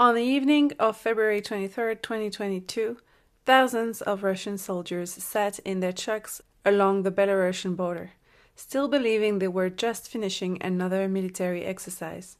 On the evening of February 23rd, 2022, thousands of Russian soldiers sat in their trucks along the Belarusian border, still believing they were just finishing another military exercise.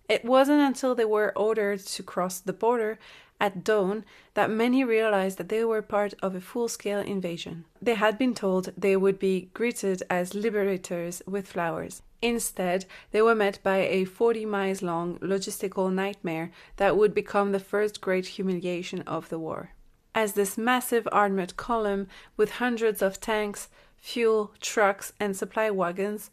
It wasn't until they were ordered to cross the border at dawn that many realized that they were part of a full-scale invasion. They had been told they would be greeted as liberators with flowers. Instead, they were met by a 40 miles long logistical nightmare that would become the first great humiliation of the war. As this massive armored column with hundreds of tanks, fuel, trucks, and supply wagons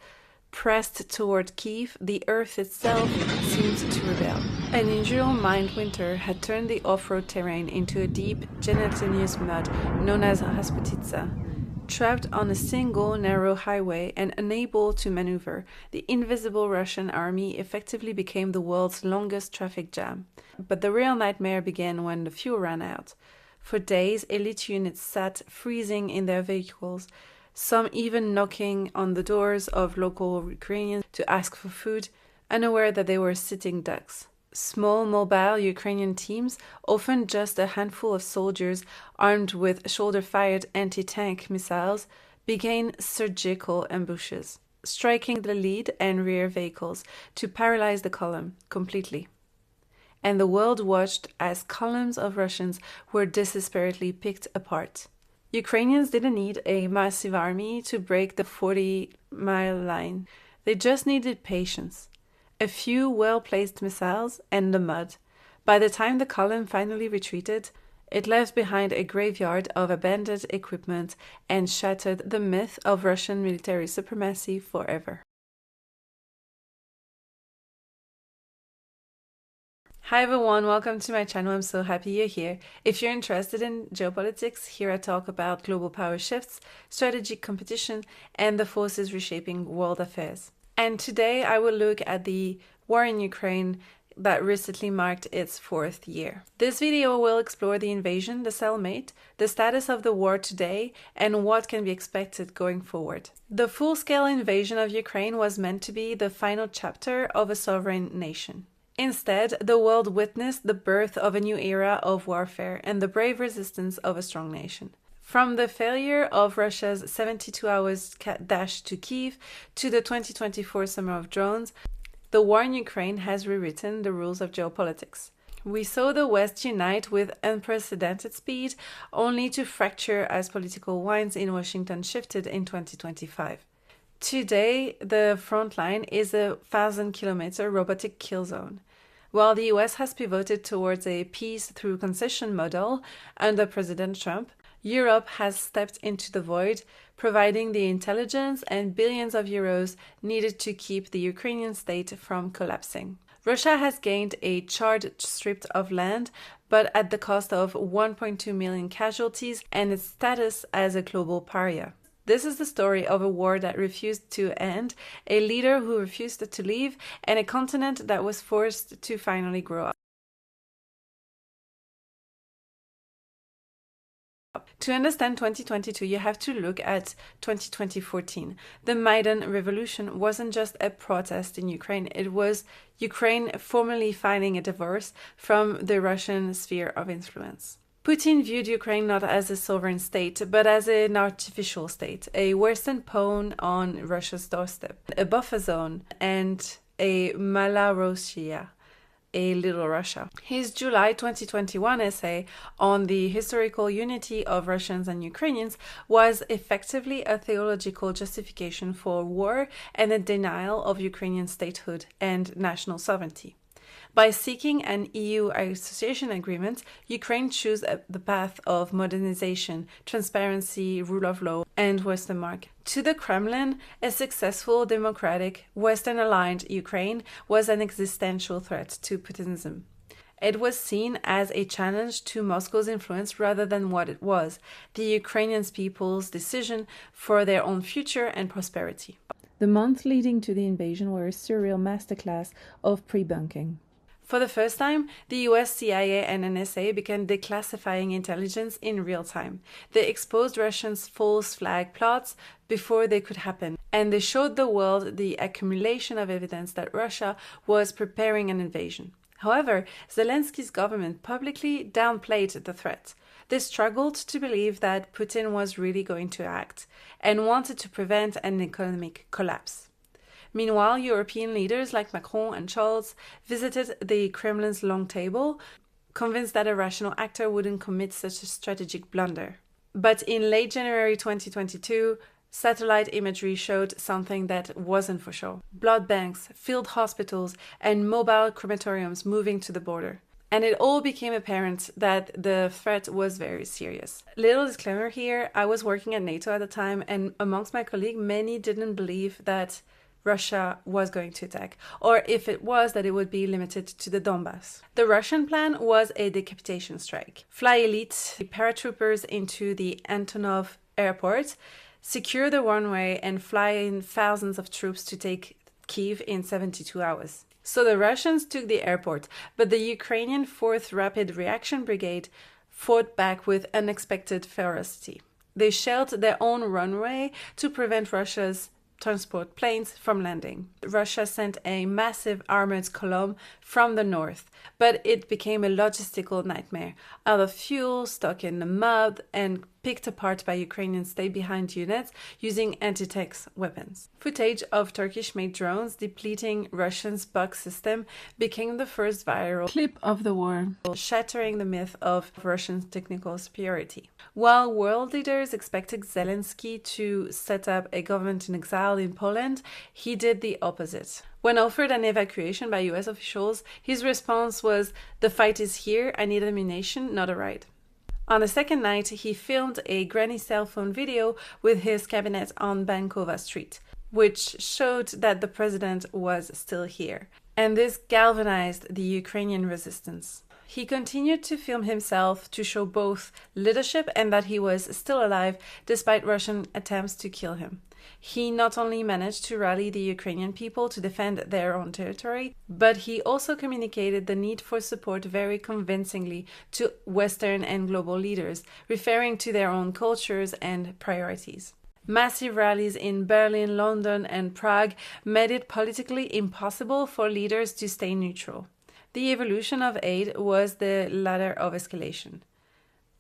pressed toward Kiev, the earth itself seemed to rebel. An unusual mild winter had turned the off-road terrain into a deep, gelatinous mud known as Rasputitsa. Trapped on a single narrow highway and unable to maneuver, the invisible Russian army effectively became the world's longest traffic jam. But the real nightmare began when the fuel ran out. For days, elite units sat freezing in their vehicles, some even knocking on the doors of local Ukrainians to ask for food, unaware that they were sitting ducks. Small mobile Ukrainian teams, often just a handful of soldiers armed with shoulder-fired anti-tank missiles, began surgical ambushes, striking the lead and rear vehicles to paralyze the column completely. And the world watched as columns of Russians were desperately picked apart. Ukrainians didn't need a massive army to break the 40-mile line. They just needed patience. A few well-placed missiles and the mud. By the time the column finally retreated, it left behind a graveyard of abandoned equipment and shattered the myth of Russian military supremacy forever. Hi everyone, welcome to my channel. I'm so happy you're here. If you're interested in geopolitics, here I talk about global power shifts, strategic competition, and the forces reshaping world affairs. And today I will look at the war in Ukraine that recently marked its 4th year. This video will explore the invasion, the stalemate, the status of the war today, and what can be expected going forward. The full-scale invasion of Ukraine was meant to be the final chapter of a sovereign nation. Instead, the world witnessed the birth of a new era of warfare and the brave resistance of a strong nation. From the failure of Russia's 72-hour dash to Kiev to the 2024 summer of drones, the war in Ukraine has rewritten the rules of geopolitics. We saw the West unite with unprecedented speed, only to fracture as political winds in Washington shifted in 2025. Today, the front line is a 1,000-kilometer robotic kill zone. While the US has pivoted towards a peace through concession model under President Trump, Europe has stepped into the void, providing the intelligence and billions of euros needed to keep the Ukrainian state from collapsing. Russia has gained a charred strip of land, but at the cost of 1.2 million casualties and its status as a global pariah. This is the story of a war that refused to end, a leader who refused to leave, and a continent that was forced to finally grow up. To understand 2022, you have to look at 2014. The Maidan Revolution wasn't just a protest in Ukraine, it was Ukraine formally filing a divorce from the Russian sphere of influence. Putin viewed Ukraine not as a sovereign state, but as an artificial state, a western pawn on Russia's doorstep, a buffer zone, and a Malorossiya, a Little Russia. His July 2021 essay on the historical unity of Russians and Ukrainians was effectively a theological justification for war and a denial of Ukrainian statehood and national sovereignty. By seeking an EU association agreement, Ukraine chose the path of modernization, transparency, rule of law, and Western market. To the Kremlin, a successful, democratic, Western-aligned Ukraine was an existential threat to Putinism. It was seen as a challenge to Moscow's influence rather than what it was, the Ukrainian people's decision for their own future and prosperity. The months leading to the invasion were a surreal masterclass of pre-bunking. For the first time, the US CIA and NSA began declassifying intelligence in real time. They exposed Russians' false flag plots before they could happen, and they showed the world the accumulation of evidence that Russia was preparing an invasion. However, Zelensky's government publicly downplayed the threat. They struggled to believe that Putin was really going to act and wanted to prevent an economic collapse. Meanwhile, European leaders like Macron and Scholz visited the Kremlin's long table, convinced that a rational actor wouldn't commit such a strategic blunder. But in late January 2022, satellite imagery showed something that wasn't for sure. Blood banks, field hospitals, and mobile crematoriums moving to the border. And it all became apparent that the threat was very serious. Little disclaimer here, I was working at NATO at the time, and amongst my colleagues, many didn't believe that Russia was going to attack, or if it was, that it would be limited to the Donbass. The Russian plan was a decapitation strike. Fly elite paratroopers into the Antonov airport, secure the runway, and fly in thousands of troops to take Kyiv in 72 hours. So the Russians took the airport, but the Ukrainian 4th Rapid Reaction Brigade fought back with unexpected ferocity. They shelled their own runway to prevent Russia's transport planes from landing. Russia sent a massive armored column from the north, but it became a logistical nightmare. Out of fuel, stuck in the mud, and picked apart by Ukrainian stay-behind units using anti-tank weapons. Footage of Turkish-made drones depleting Russians' bug system became the first viral clip of the war, shattering the myth of Russian technical superiority. While world leaders expected Zelensky to set up a government in exile in Poland, he did the opposite. When offered an evacuation by US officials, his response was, "The fight is here, I need ammunition, not a ride." On the second night, he filmed a granny cell phone video with his cabinet on Bankova Street, which showed that the president was still here. And this galvanized the Ukrainian resistance. He continued to film himself to show both leadership and that he was still alive despite Russian attempts to kill him. He not only managed to rally the Ukrainian people to defend their own territory, but he also communicated the need for support very convincingly to Western and global leaders, referring to their own cultures and priorities. Massive rallies in Berlin, London, and Prague made it politically impossible for leaders to stay neutral. The evolution of aid was the ladder of escalation.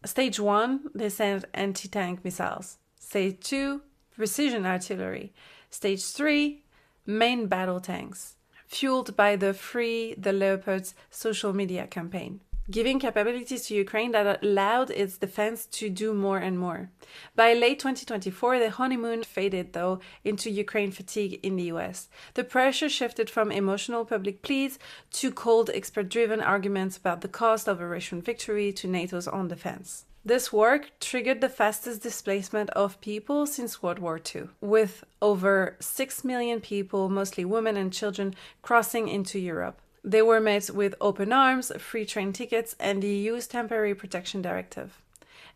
Stage 1, they sent anti-tank missiles. Stage 2, precision artillery. Stage 3, main battle tanks, fueled by the Free the Leopards social media campaign, giving capabilities to Ukraine that allowed its defense to do more and more. By late 2024, the honeymoon faded, though, into Ukraine fatigue in the US. The pressure shifted from emotional public pleas to cold, expert-driven arguments about the cost of a Russian victory to NATO's own defense. This work triggered the fastest displacement of people since World War II, with over 6 million people, mostly women and children, crossing into Europe. They were met with open arms, free train tickets, and the EU's Temporary Protection Directive.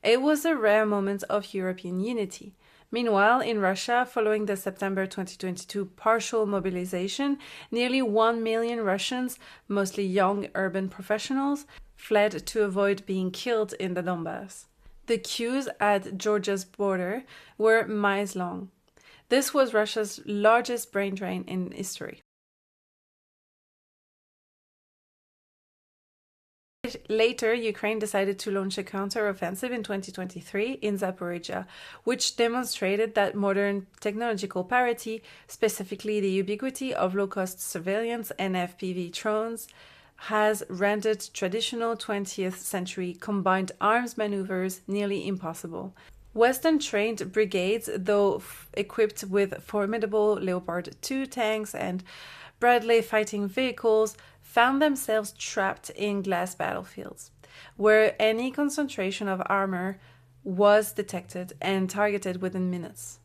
It was a rare moment of European unity. Meanwhile, in Russia, following the September 2022 partial mobilization, nearly 1 million Russians, mostly young urban professionals, fled to avoid being killed in the Donbass. The queues at Georgia's border were miles long. This was Russia's largest brain drain in history. Later, Ukraine decided to launch a counter-offensive in 2023 in Zaporizhia, which demonstrated that modern technological parity, specifically the ubiquity of low-cost surveillance and FPV drones, has rendered traditional 20th century combined arms maneuvers nearly impossible. Western-trained brigades, though equipped with formidable Leopard 2 tanks and Bradley fighting vehicles, found themselves trapped in glass battlefields, where any concentration of armor was detected and targeted within minutes.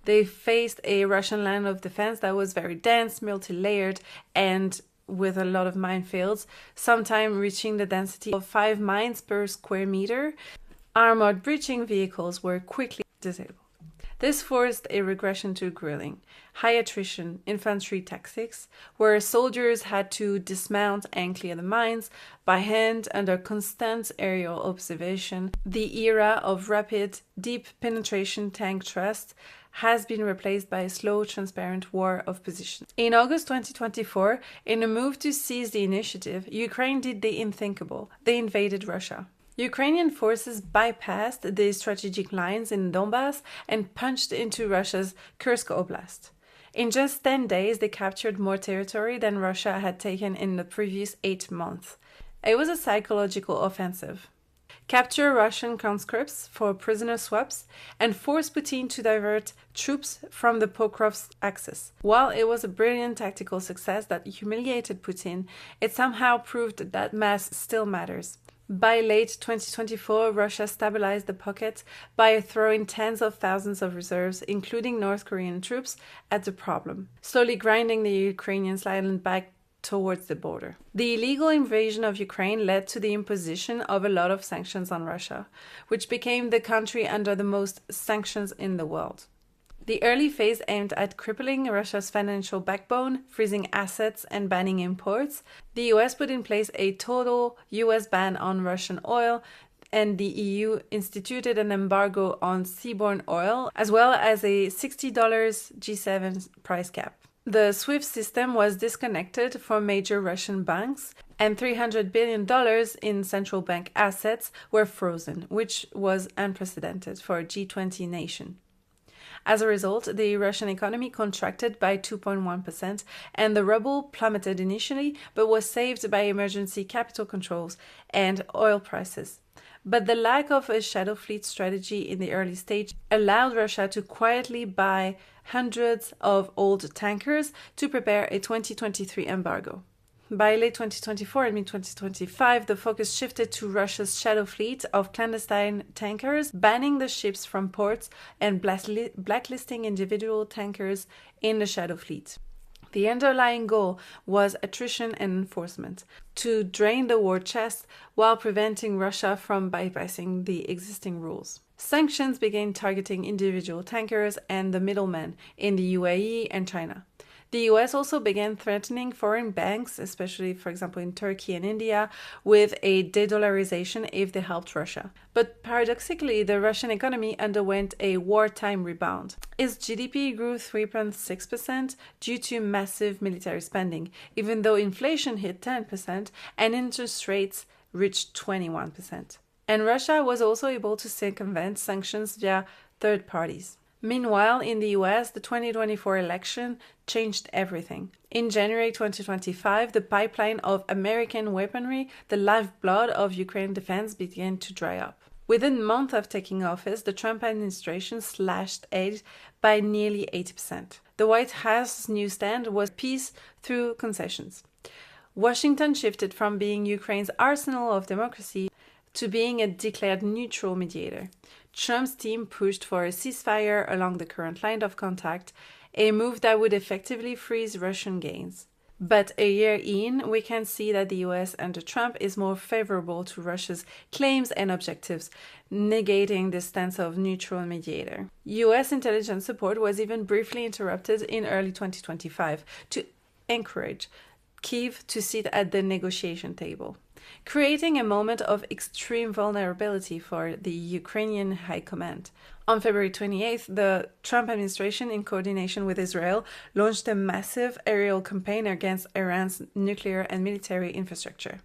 They faced a Russian line of defense that was very dense, multi-layered, and with a lot of minefields, sometimes reaching the density of 5 mines per square meter. Armored breaching vehicles were quickly disabled. This forced a regression to grilling, high attrition infantry tactics, where soldiers had to dismount and clear the mines by hand under constant aerial observation. The era of rapid, deep penetration tank thrust has been replaced by a slow, transparent war of positions. In August 2024, in a move to seize the initiative, Ukraine did the unthinkable. They invaded Russia. Ukrainian forces bypassed the strategic lines in Donbass and punched into Russia's Kursk Oblast. In just 10 days, they captured more territory than Russia had taken in the previous 8 months. It was a psychological offensive. Capture Russian conscripts for prisoner swaps, and force Putin to divert troops from the Pokrovsk axis. While it was a brilliant tactical success that humiliated Putin, it somehow proved that mass still matters. By late 2024, Russia stabilized the pocket by throwing tens of thousands of reserves, including North Korean troops, at the problem, slowly grinding the Ukrainian island back towards the border. The illegal invasion of Ukraine led to the imposition of a lot of sanctions on Russia, which became the country under the most sanctions in the world. The early phase aimed at crippling Russia's financial backbone, freezing assets, and banning imports. The US put in place a total US ban on Russian oil, and the EU instituted an embargo on seaborne oil, as well as a $60 G7 price cap. The SWIFT system was disconnected from major Russian banks, and $300 billion in central bank assets were frozen, which was unprecedented for a G20 nation. As a result, the Russian economy contracted by 2.1%, and the ruble plummeted initially, but was saved by emergency capital controls and oil prices. But the lack of a shadow fleet strategy in the early stage allowed Russia to quietly buy hundreds of old tankers to prepare a 2023 embargo. By late 2024 and mid-2025, the focus shifted to Russia's shadow fleet of clandestine tankers, banning the ships from ports and blacklisting individual tankers in the shadow fleet. The underlying goal was attrition and enforcement, to drain the war chest while preventing Russia from bypassing the existing rules. Sanctions began targeting individual tankers and the middlemen in the UAE and China. The US also began threatening foreign banks, especially, for example, in Turkey and India, with a de-dollarization if they helped Russia. But paradoxically, the Russian economy underwent a wartime rebound. Its GDP grew 3.6% due to massive military spending, even though inflation hit 10% and interest rates reached 21%. And Russia was also able to circumvent sanctions via third parties. Meanwhile, in the US, the 2024 election changed everything. In January 2025, the pipeline of American weaponry, the lifeblood of Ukraine defense, began to dry up. Within a month of taking office, the Trump administration slashed aid by nearly 80%. The White House's new stand was peace through concessions. Washington shifted from being Ukraine's arsenal of democracy to being a declared neutral mediator. Trump's team pushed for a ceasefire along the current line of contact, a move that would effectively freeze Russian gains. But a year in, we can see that the US under Trump is more favorable to Russia's claims and objectives, negating the stance of neutral mediator. US intelligence support was even briefly interrupted in early 2025 to encourage Kyiv to sit at the negotiation table, creating a moment of extreme vulnerability for the Ukrainian high command. On February 28th, the Trump administration, in coordination with Israel, launched a massive aerial campaign against Iran's nuclear and military infrastructure.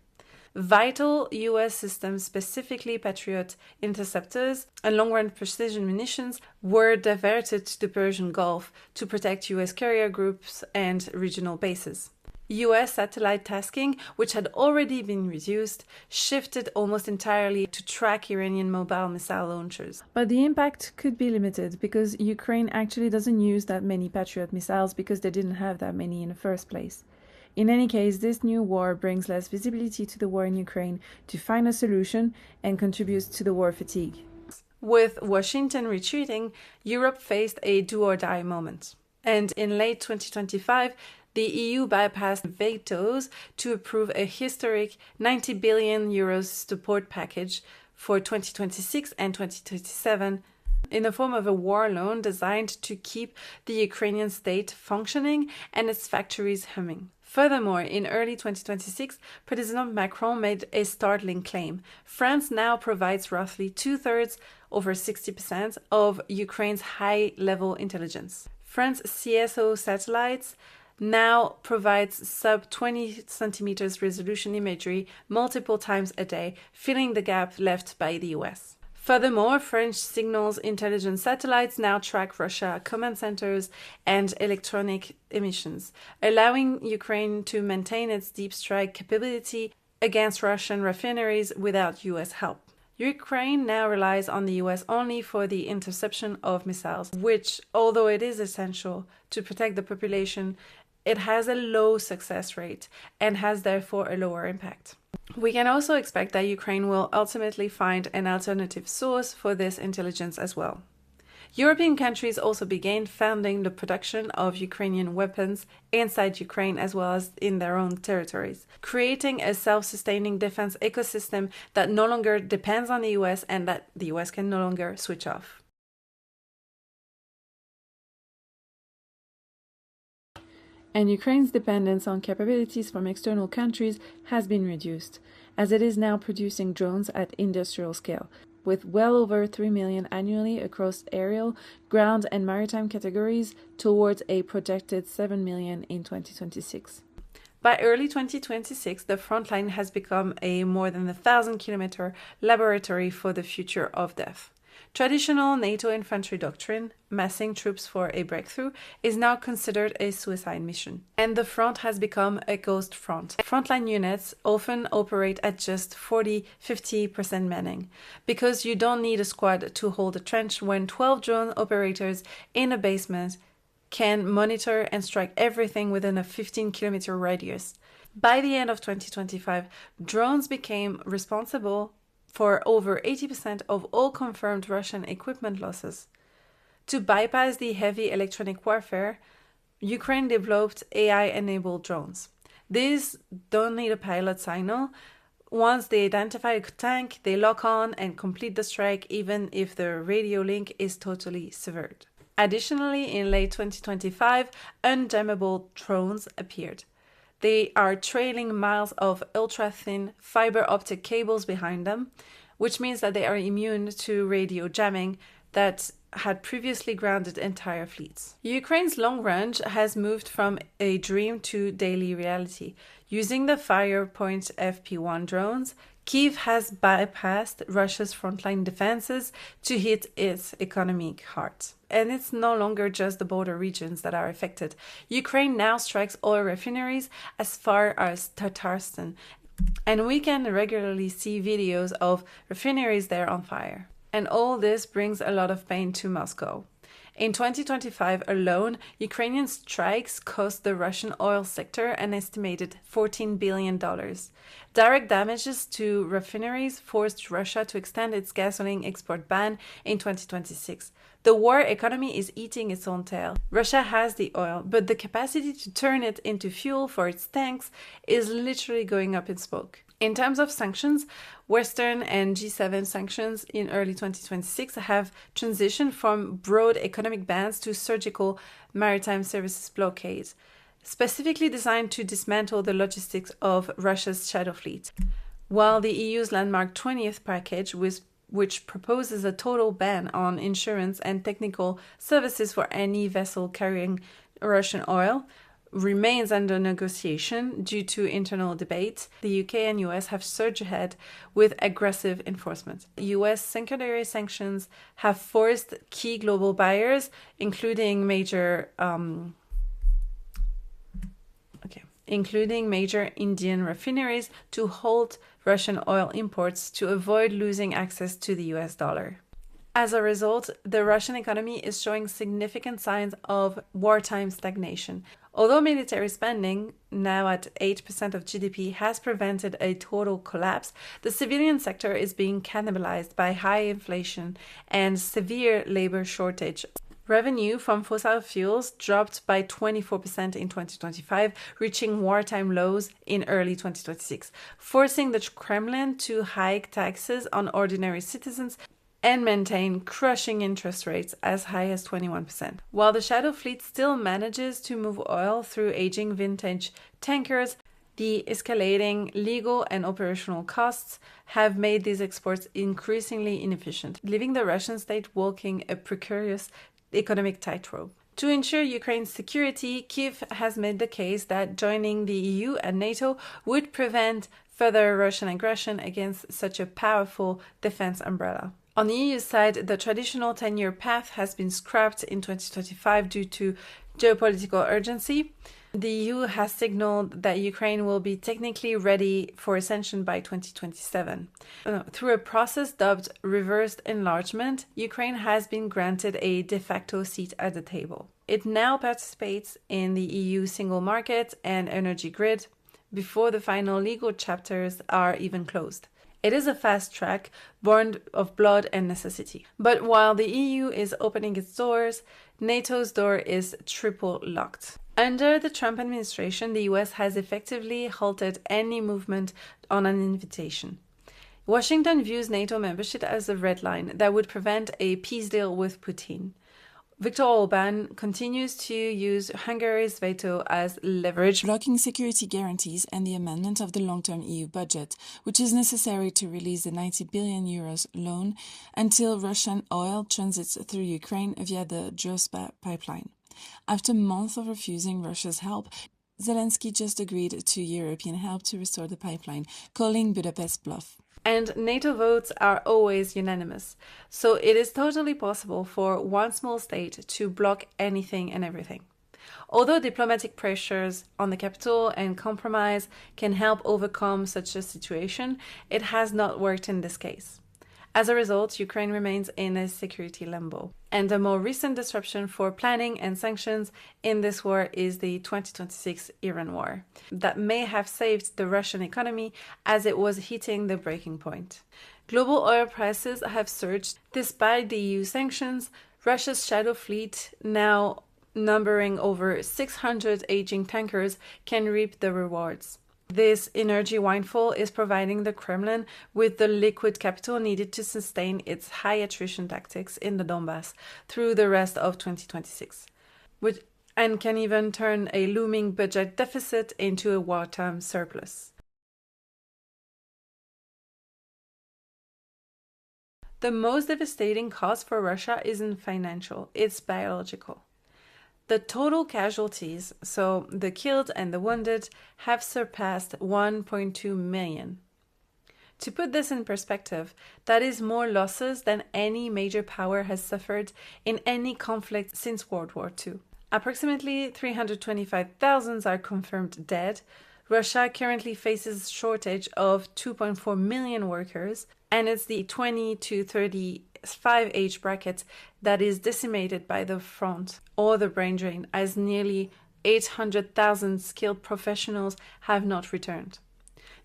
Vital U.S. systems, specifically Patriot interceptors and long-range precision munitions, were diverted to the Persian Gulf to protect U.S. carrier groups and regional bases. U.S. satellite tasking, which had already been reduced, shifted almost entirely to track Iranian mobile missile launchers. But the impact could be limited because Ukraine actually doesn't use that many Patriot missiles because they didn't have that many in the first place. In any case, this new war brings less visibility to the war in Ukraine to find a solution and contributes to the war fatigue. With Washington retreating, Europe faced a do-or-die moment. And in late 2025, the EU bypassed vetoes to approve a historic €90 billion support package for 2026 and 2027 in the form of a war loan designed to keep the Ukrainian state functioning and its factories humming. Furthermore, in early 2026, President Macron made a startling claim. France now provides roughly two-thirds, over 60%, of Ukraine's high-level intelligence. France's CSO satellites now provides sub-20 centimeters resolution imagery multiple times a day, filling the gap left by the US. Furthermore, French signals intelligence satellites now track Russia command centers and electronic emissions, allowing Ukraine to maintain its deep strike capability against Russian refineries without US help. Ukraine now relies on the US only for the interception of missiles, which, although it is essential to protect the population, it has a low success rate and has therefore a lower impact. We can also expect that Ukraine will ultimately find an alternative source for this intelligence as well. European countries also began funding the production of Ukrainian weapons inside Ukraine as well as in their own territories, creating a self-sustaining defense ecosystem that no longer depends on the US and that the US can no longer switch off. And Ukraine's dependence on capabilities from external countries has been reduced, as it is now producing drones at industrial scale, with well over 3 million annually across aerial, ground, and maritime categories towards a projected 7 million in 2026. By early 2026, the frontline has become a more than 1,000-kilometer laboratory for the future of death. Traditional NATO infantry doctrine, massing troops for a breakthrough, is now considered a suicide mission. And the front has become a ghost front. Frontline units often operate at just 40-50% manning, because you don't need a squad to hold a trench when 12 drone operators in a basement can monitor and strike everything within a 15-kilometer radius. By the end of 2025, drones became responsible for over 80% of all confirmed Russian equipment losses. To bypass the heavy electronic warfare, Ukraine developed AI-enabled drones. These don't need a pilot signal. Once they identify a tank, they lock on and complete the strike even if the radio link is totally severed. Additionally, in late 2025, unjammable drones appeared. They are trailing miles of ultra-thin fiber optic cables behind them, which means that they are immune to radio jamming that had previously grounded entire fleets. Ukraine's long range has moved from a dream to daily reality. Using the Firepoint FP1 drones, Kyiv has bypassed Russia's frontline defenses to hit its economic heart. And it's no longer just the border regions that are affected. Ukraine now strikes oil refineries as far as Tatarstan, and we can regularly see videos of refineries there on fire. And all this brings a lot of pain to Moscow. In 2025 alone, Ukrainian strikes cost the Russian oil sector an estimated $14 billion. Direct damages to refineries forced Russia to extend its gasoline export ban in 2026. The war economy is eating its own tail. Russia has the oil, but the capacity to turn it into fuel for its tanks is literally going up in smoke. In terms of sanctions, Western and G7 sanctions in early 2026 have transitioned from broad economic bans to surgical maritime services blockades, specifically designed to dismantle the logistics of Russia's shadow fleet. While the EU's landmark 20th package, which proposes a total ban on insurance and technical services for any vessel carrying Russian oil, remains under negotiation due to internal debate, the UK and US have surged ahead with aggressive enforcement. US secondary sanctions have forced key global buyers, including major Indian refineries, to halt Russian oil imports to avoid losing access to the US dollar. As a result, the Russian economy is showing significant signs of wartime stagnation. Although military spending, now at 8% of GDP, has prevented a total collapse, the civilian sector is being cannibalized by high inflation and severe labor shortage. Revenue from fossil fuels dropped by 24% in 2025, reaching wartime lows in early 2026, forcing the Kremlin to hike taxes on ordinary citizens and maintain crushing interest rates as high as 21%. While the shadow fleet still manages to move oil through aging vintage tankers. The escalating legal and operational costs have made these exports increasingly inefficient, leaving the Russian state walking a precarious economic tightrope. To ensure Ukraine's security, Kyiv has made the case that joining the EU and NATO would prevent further Russian aggression against such a powerful defense umbrella. On the EU side, the traditional 10-year path has been scrapped in 2025 due to geopolitical urgency. The EU has signaled that Ukraine will be technically ready for accession by 2027. Through a process dubbed reversed enlargement, Ukraine has been granted a de facto seat at the table. It now participates in the EU single market and energy grid before the final legal chapters are even closed. It is a fast track born of blood and necessity. But while the EU is opening its doors, NATO's door is triple locked. Under the Trump administration, the US has effectively halted any movement on an invitation. Washington views NATO membership as a red line that would prevent a peace deal with Putin. Viktor Orbán continues to use Hungary's veto as leverage, blocking security guarantees and the amendment of the long-term EU budget, which is necessary to release the 90 billion euros loan until Russian oil transits through Ukraine via the Druzhba pipeline. After months of refusing Russia's help, Zelensky just agreed to European help to restore the pipeline, calling Budapest bluff. And NATO votes are always unanimous, so it is totally possible for one small state to block anything and everything. Although diplomatic pressures on the capital and compromise can help overcome such a situation, it has not worked in this case. As a result, Ukraine remains in a security limbo. And a more recent disruption for planning and sanctions in this war is the 2026 Iran war, that may have saved the Russian economy as it was hitting the breaking point. Global oil prices have surged despite the EU sanctions. Russia's shadow fleet, now numbering over 600 aging tankers, can reap the rewards. This energy windfall is providing the Kremlin with the liquid capital needed to sustain its high attrition tactics in the Donbass through the rest of 2026, and can even turn a looming budget deficit into a wartime surplus. The most devastating cost for Russia isn't financial, it's biological. The total casualties, so the killed and the wounded, have surpassed 1.2 million. To put this in perspective, that is more losses than any major power has suffered in any conflict since World War II. Approximately 325,000 are confirmed dead. Russia currently faces a shortage of 2.4 million workers, and it's the 20 to 35 age bracket that is decimated by the front or the brain drain, as nearly 800,000 skilled professionals have not returned.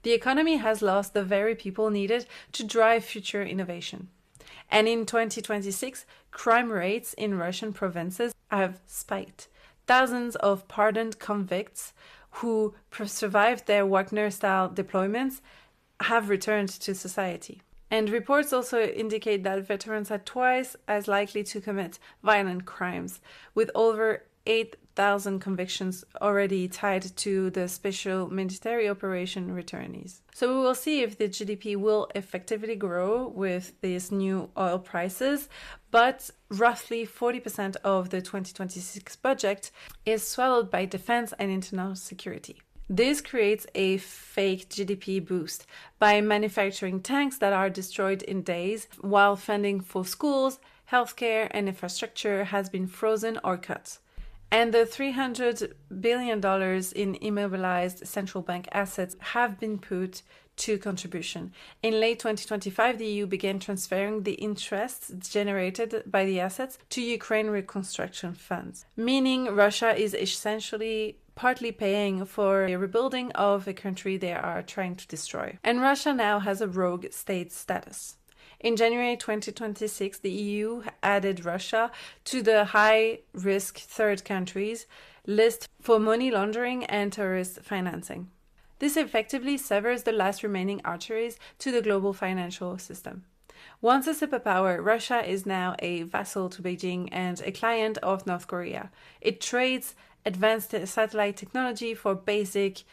The economy has lost the very people needed to drive future innovation. And in 2026, crime rates in Russian provinces have spiked. Thousands of pardoned convicts who survived their Wagner-style deployments have returned to society. And reports also indicate that veterans are twice as likely to commit violent crimes, with over 8,000 convictions already tied to the special military operation returnees. So we will see if the GDP will effectively grow with these new oil prices, but roughly 40% of the 2026 budget is swallowed by defense and internal security. This creates a fake GDP boost by manufacturing tanks that are destroyed in days, while funding for schools, healthcare, and infrastructure has been frozen or cut. And the $300 billion in immobilized central bank assets have been put to contribution. In late 2025, the EU began transferring the interests generated by the assets to Ukraine reconstruction funds, meaning Russia is essentially partly paying for a rebuilding of a country they are trying to destroy. And Russia now has a rogue state status. In January 2026, the EU added Russia to the high-risk third countries list for money laundering and terrorist financing. This effectively severs the last remaining arteries to the global financial system. Once a superpower, Russia is now a vassal to Beijing and a client of North Korea. It trades advanced satellite technology for basic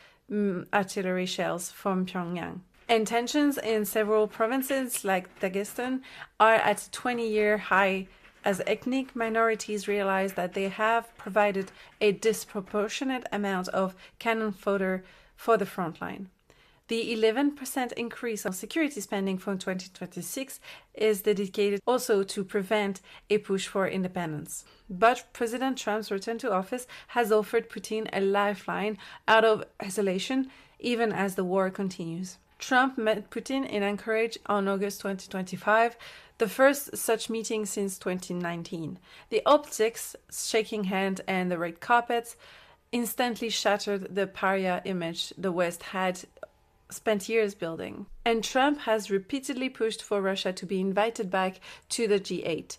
artillery shells from Pyongyang. And tensions in several provinces like Dagestan are at a 20-year high as ethnic minorities realize that they have provided a disproportionate amount of cannon fodder for the front line. The 11% increase of security spending from 2026 is dedicated also to prevent a push for independence. But President Trump's return to office has offered Putin a lifeline out of isolation, even as the war continues. Trump met Putin in Anchorage on August 2025, the first such meeting since 2019. The optics, shaking hands, and the red carpets instantly shattered the pariah image the West had spent years building. And Trump has repeatedly pushed for Russia to be invited back to the G8,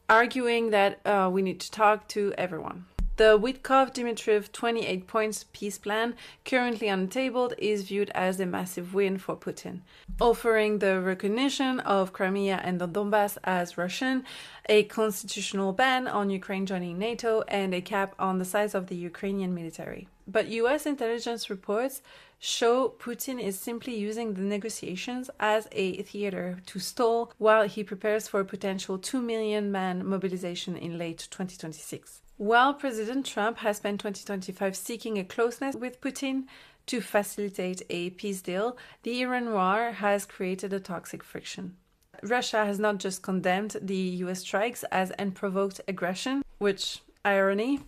arguing that we need to talk to everyone. The Witkoff-Dimitrov 28 points peace plan currently on the table is viewed as a massive win for Putin, offering the recognition of Crimea and the Donbass as Russian, a constitutional ban on Ukraine joining NATO, and a cap on the size of the Ukrainian military. But US intelligence reports show Putin is simply using the negotiations as a theater to stall while he prepares for a potential 2 million man mobilization in late 2026. While President Trump has spent 2025 seeking a closeness with Putin to facilitate a peace deal, the Iran war has created a toxic friction. Russia has not just condemned the US strikes as unprovoked aggression, which irony,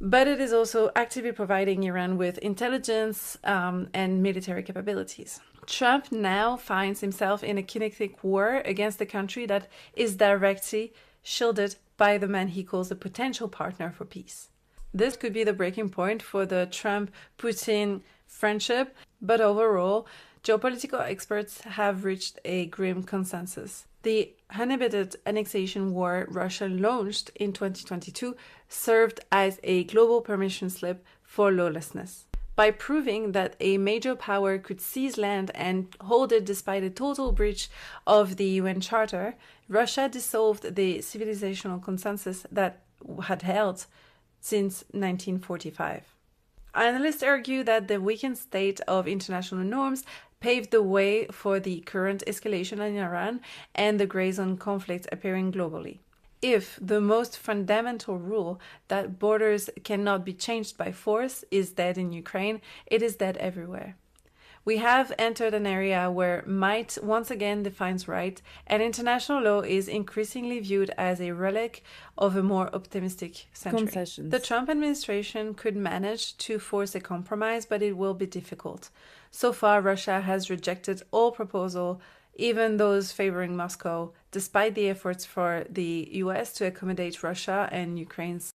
but it is also actively providing Iran with intelligence and military capabilities. Trump now finds himself in a kinetic war against a country that is directly shielded by the man he calls a potential partner for peace. This could be the breaking point for the Trump-Putin friendship, but overall, geopolitical experts have reached a grim consensus. The uninhibited annexation war Russia launched in 2022 served as a global permission slip for lawlessness. By proving that a major power could seize land and hold it despite a total breach of the UN Charter, Russia dissolved the civilizational consensus that had held since 1945. Analysts argue that the weakened state of international norms paved the way for the current escalation in Iran and the gray zone conflict appearing globally. If the most fundamental rule that borders cannot be changed by force is dead in Ukraine, it is dead everywhere. We have entered an area where might once again defines right, and international law is increasingly viewed as a relic of a more optimistic century. Concessions. The Trump administration could manage to force a compromise, but it will be difficult. So far, Russia has rejected all proposals, even those favoring Moscow, despite the efforts for the US to accommodate Russia and Ukraine's.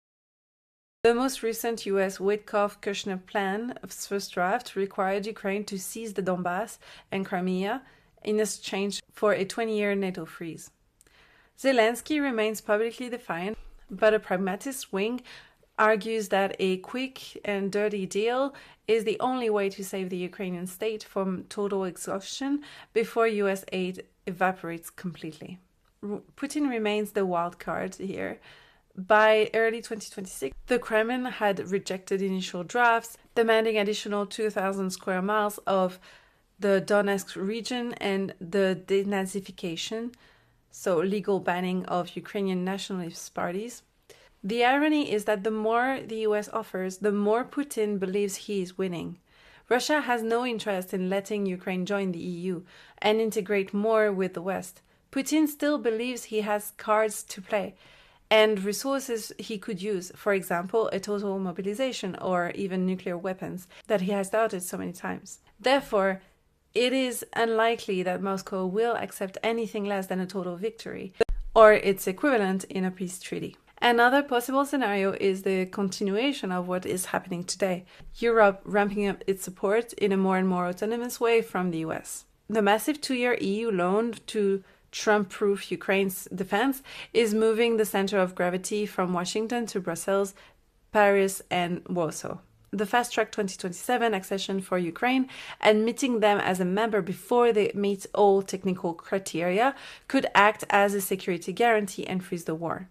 The most recent US Witkoff-Kushner plan's first draft required Ukraine to seize the Donbass and Crimea in exchange for a 20-year NATO freeze. Zelensky remains publicly defiant, but a pragmatist wing argues that a quick and dirty deal is the only way to save the Ukrainian state from total exhaustion before US aid evaporates completely. Putin remains the wild card here. By early 2026, the Kremlin had rejected initial drafts, demanding additional 2,000 square miles of the Donetsk region and the denazification, so legal banning of Ukrainian nationalist parties. The irony is that the more the US offers, the more Putin believes he is winning. Russia has no interest in letting Ukraine join the EU and integrate more with the West. Putin still believes he has cards to play and resources he could use, for example, a total mobilization or even nuclear weapons that he has doubted so many times. Therefore, it is unlikely that Moscow will accept anything less than a total victory, or its equivalent in a peace treaty. Another possible scenario is the continuation of what is happening today, Europe ramping up its support in a more and more autonomous way from the US. The massive 2-year EU loan to Trump-proof Ukraine's defense is moving the center of gravity from Washington to Brussels, Paris, and Warsaw. The fast-track 2027 accession for Ukraine, admitting them as a member before they meet all technical criteria, could act as a security guarantee and freeze the war.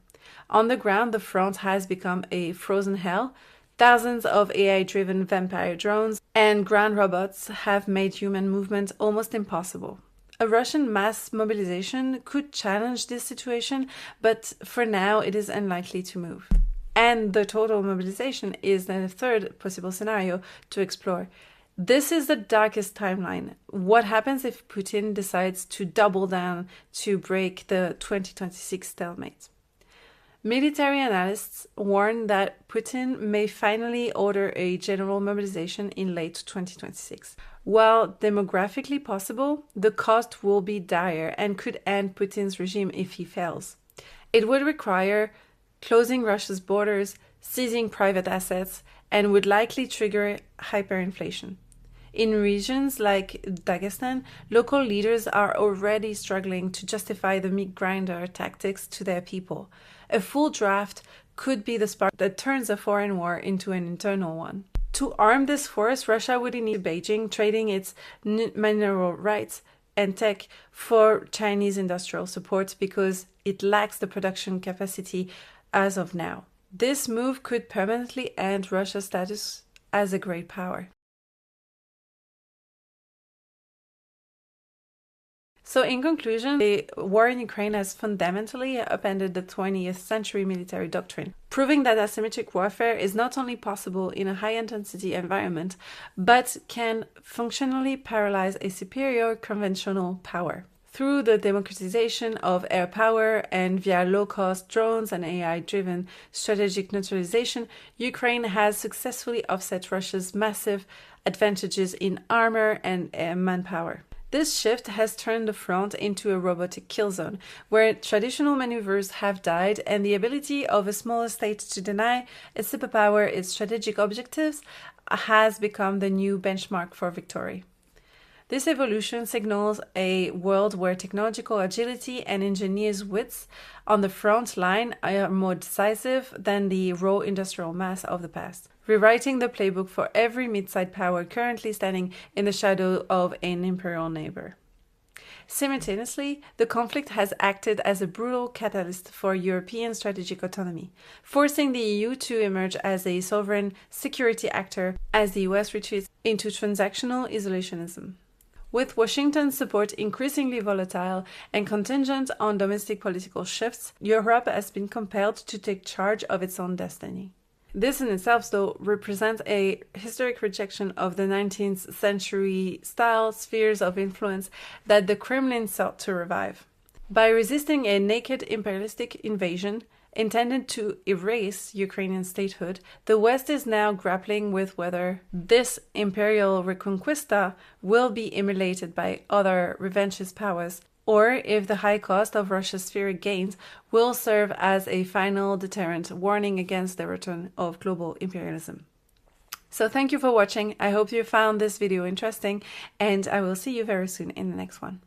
On the ground, the front has become a frozen hell, Thousands of AI-driven vampire drones and ground robots have made human movement almost impossible. A Russian mass mobilization could challenge this situation, but for now it is unlikely to move. And the total mobilization is then a third possible scenario to explore. This is the darkest timeline. What happens if Putin decides to double down to break the 2026 stalemate? Military analysts warn that Putin may finally order a general mobilization in late 2026. While demographically possible, the cost will be dire and could end Putin's regime if he fails. It would require closing Russia's borders, seizing private assets, and would likely trigger hyperinflation. In regions like Dagestan, local leaders are already struggling to justify the meat grinder tactics to their people. A full draft could be the spark that turns a foreign war into an internal one. To arm this force, Russia would need Beijing trading its mineral rights and tech for Chinese industrial support because it lacks the production capacity as of now. This move could permanently end Russia's status as a great power. So in conclusion, the war in Ukraine has fundamentally upended the 20th century military doctrine, proving that asymmetric warfare is not only possible in a high-intensity environment, but can functionally paralyze a superior conventional power. Through the democratization of air power and via low-cost drones and AI-driven strategic neutralization, Ukraine has successfully offset Russia's massive advantages in armor and manpower. This shift has turned the front into a robotic kill zone, where traditional maneuvers have died and the ability of a smaller state to deny a superpower its strategic objectives has become the new benchmark for victory. This evolution signals a world where technological agility and engineers' wits on the front line are more decisive than the raw industrial mass of the past, rewriting the playbook for every mid-sized power currently standing in the shadow of an imperial neighbor. Simultaneously, the conflict has acted as a brutal catalyst for European strategic autonomy, forcing the EU to emerge as a sovereign security actor as the US retreats into transactional isolationism. With Washington's support increasingly volatile and contingent on domestic political shifts, Europe has been compelled to take charge of its own destiny. This in itself, though, represents a historic rejection of the 19th century style spheres of influence that the Kremlin sought to revive. By resisting a naked imperialistic invasion intended to erase Ukrainian statehood, the West is now grappling with whether this imperial reconquista will be emulated by other revanchist powers, or if the high cost of Russia's spheric gains will serve as a final deterrent warning against the return of global imperialism. So thank you for watching. I hope you found this video interesting, and I will see you very soon in the next one.